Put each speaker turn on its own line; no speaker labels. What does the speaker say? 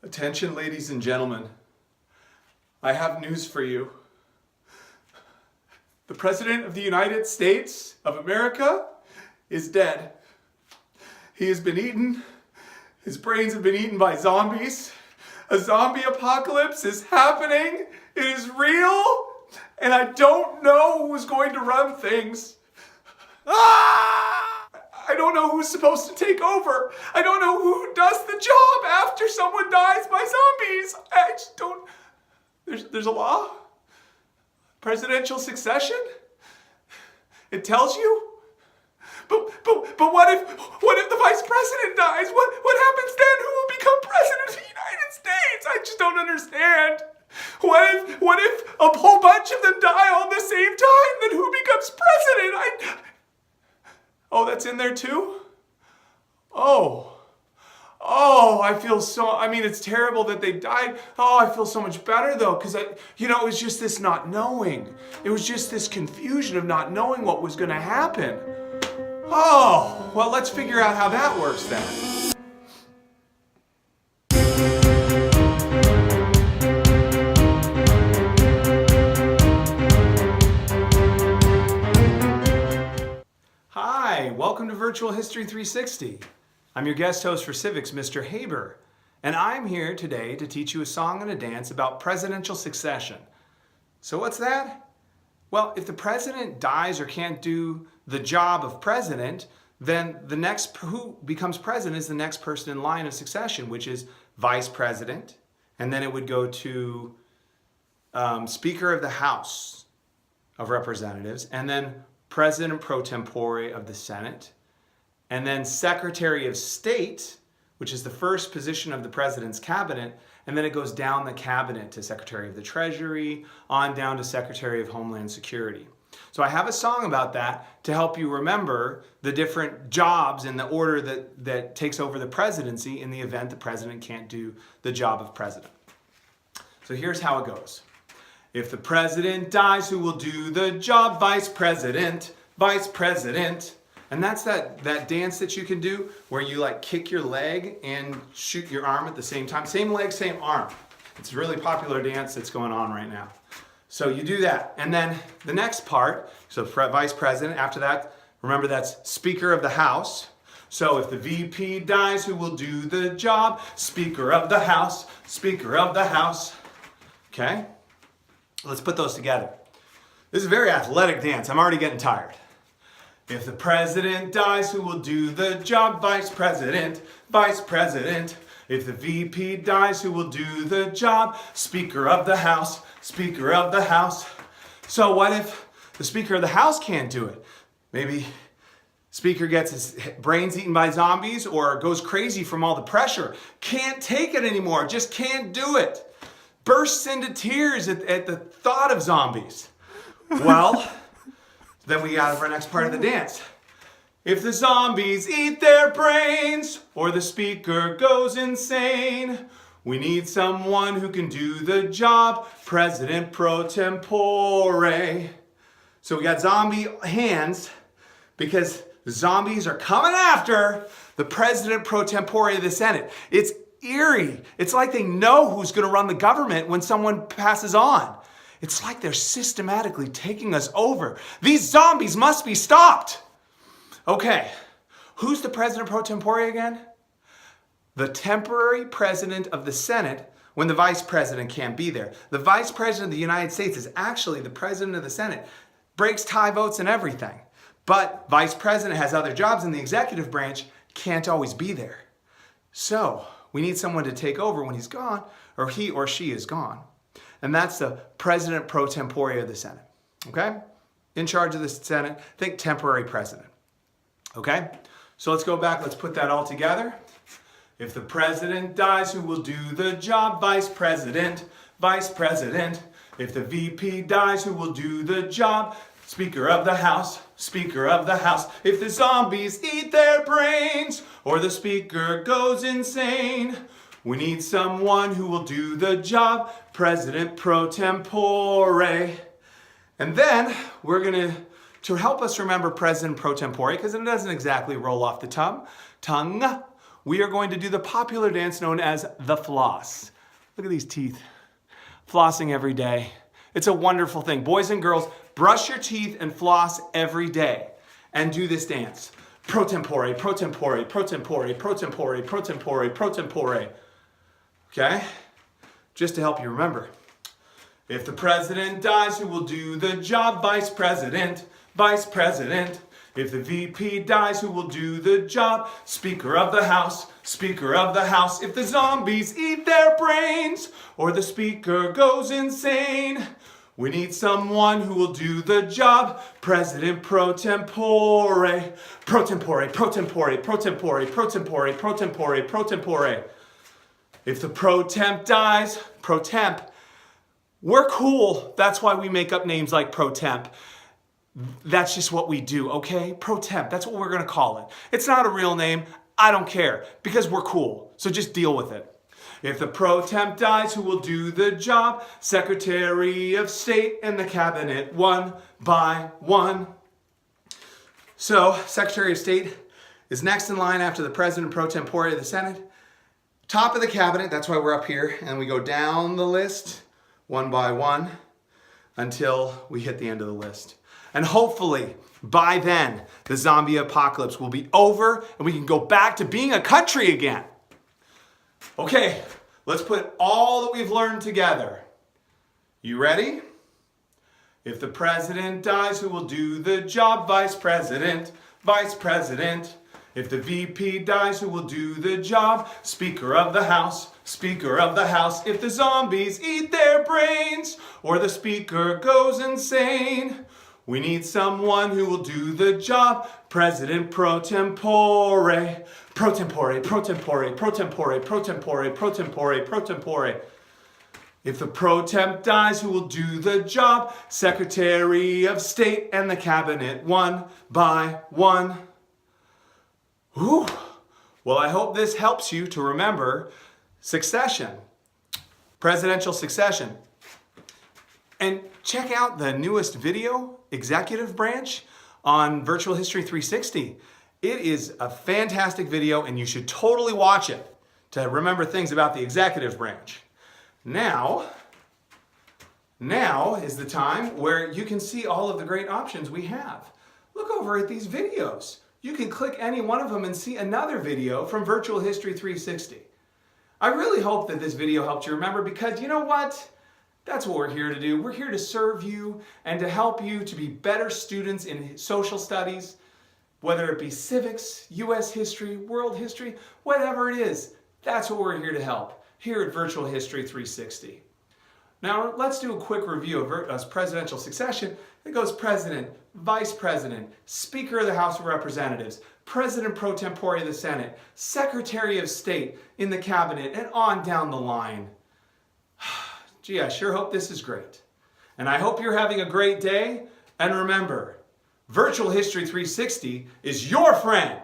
Attention, ladies and gentlemen. I have news for you. The President of the United States of America is dead. He has been eaten. His brains have been eaten by zombies. A zombie apocalypse is happening. It is real. And I don't know who's going to run things. I don't know who's supposed to take over. I don't know who does the job after someone dies by zombies. I just don't. There's a law. Presidential succession. It tells you. But what if the vice president dies? What happens then? Who will become president of the United States? I just don't understand. What if a whole bunch of them die all at the same time? Then who becomes president? Oh, that's in there too? I feel so, it's terrible that they died. Oh, I feel so much better though, because it was just this not knowing. It was just this confusion of not knowing what was going to happen. Oh, well, let's figure out how that works then. Hi, welcome to Virtual History 360. I'm your guest host for Civics, Mr. Haber, and I'm here today to teach you a song and a dance about presidential succession. So what's that? Well, if the president dies or can't do the job of president, then who becomes president is the next person in line of succession, which is vice president, and then it would go to Speaker of the House of Representatives, and then President pro tempore of the Senate, and then Secretary of State, which is the first position of the president's cabinet, and then it goes down the cabinet to Secretary of the Treasury, on down to Secretary of Homeland Security. So I have a song about that to help you remember the different jobs in the order that takes over the presidency in the event the president can't do the job of president. So here's how it goes. If the president dies, who will do the job? Vice president, vice president. And that's that dance that you can do where you like kick your leg and shoot your arm at the same time. Same leg, same arm. It's a really popular dance that's going on right now. So you do that. And then the next part, so vice president, after that, remember that's Speaker of the House. So if the VP dies, who will do the job? Speaker of the House, Speaker of the House. Okay? Let's put those together. This is a very athletic dance. I'm already getting tired. If the president dies, who will do the job? Vice president, vice president. If the VP dies, who will do the job? Speaker of the House, Speaker of the House. So what if the Speaker of the House can't do it? Maybe Speaker gets his brains eaten by zombies or goes crazy from all the pressure. Can't take it anymore, just can't do it. Bursts into tears at the thought of zombies. Well, then we got our next part of the dance. If the zombies eat their brains or the speaker goes insane, we need someone who can do the job, President pro tempore. So we got zombie hands because the zombies are coming after the President pro tempore of the Senate. It's eerie. It's like they know who's going to run the government when someone passes on. It's like they're systematically taking us over. These zombies must be stopped. Okay, who's the President pro tempore again? The temporary president of the Senate when the vice president can't be there. The vice president of the United States is actually the president of the Senate. Breaks tie votes and everything. But vice president has other jobs in the executive branch, can't always be there. So we need someone to take over when he's gone, or he or she is gone. And that's the President pro tempore of the Senate, okay? In charge of the Senate, think temporary president, okay? So let's go back, let's put that all together. If the president dies, who will do the job? Vice president, vice president. If the VP dies, who will do the job? Speaker of the House, Speaker of the House. If the zombies eat their brains or the speaker goes insane, we need someone who will do the job, President pro tempore. And then we're going to help us remember President pro tempore, because it doesn't exactly roll off the tongue, we are going to do the popular dance known as the floss. Look at these teeth. Flossing every day. It's a wonderful thing. Boys and girls, brush your teeth and floss every day and do this dance. Pro tempore, pro tempore, pro tempore, pro tempore, pro tempore, pro tempore. Okay? Just to help you remember. If the president dies, who will do the job? Vice president, vice president. If the VP dies, who will do the job? Speaker of the House, Speaker of the House. If the zombies eat their brains or the speaker goes insane, we need someone who will do the job. President pro tempore, pro tempore, pro tempore, pro tempore, pro tempore, pro tempore, pro tempore. If the pro temp dies, pro temp, we're cool. That's why we make up names like pro temp. That's just what we do, okay? Pro temp, that's what we're gonna call it. It's not a real name, I don't care, because we're cool, so just deal with it. If the pro temp dies, who will do the job? Secretary of State and the cabinet, one by one. So, Secretary of State is next in line after the President pro tempore of the Senate. Top of the cabinet, that's why we're up here, and we go down the list, one by one, until we hit the end of the list. And hopefully, by then, the zombie apocalypse will be over and we can go back to being a country again. Okay, let's put all that we've learned together. You ready? If the president dies, who will do the job? Vice president, vice president. If the VP dies, who will do the job? Speaker of the House, Speaker of the House. If the zombies eat their brains or the speaker goes insane, we need someone who will do the job. President pro tempore, pro tempore, pro tempore, pro tempore, pro tempore, pro tempore, pro tempore. If the pro temp dies, who will do the job? Secretary of State and the cabinet, one by one. Whew. Well, I hope this helps you to remember succession, presidential succession. And check out the newest video, Executive Branch, on Virtual History 360. It is a fantastic video and you should totally watch it to remember things about the executive branch. Now is the time where you can see all of the great options we have. Look over at these videos. You can click any one of them and see another video from Virtual History 360. I really hope that this video helped you remember, because you know what? That's what we're here to do. We're here to serve you and to help you to be better students in social studies, whether it be civics, US history, world history, whatever it is. That's what we're here to help here at Virtual History 360. Now let's do a quick review of presidential succession. It goes President, Vice President, Speaker of the House of Representatives, President pro tempore of the Senate, Secretary of State in the Cabinet, and on down the line. Gee, I sure hope this is great. And I hope you're having a great day. And remember, Virtual History 360 is your friend.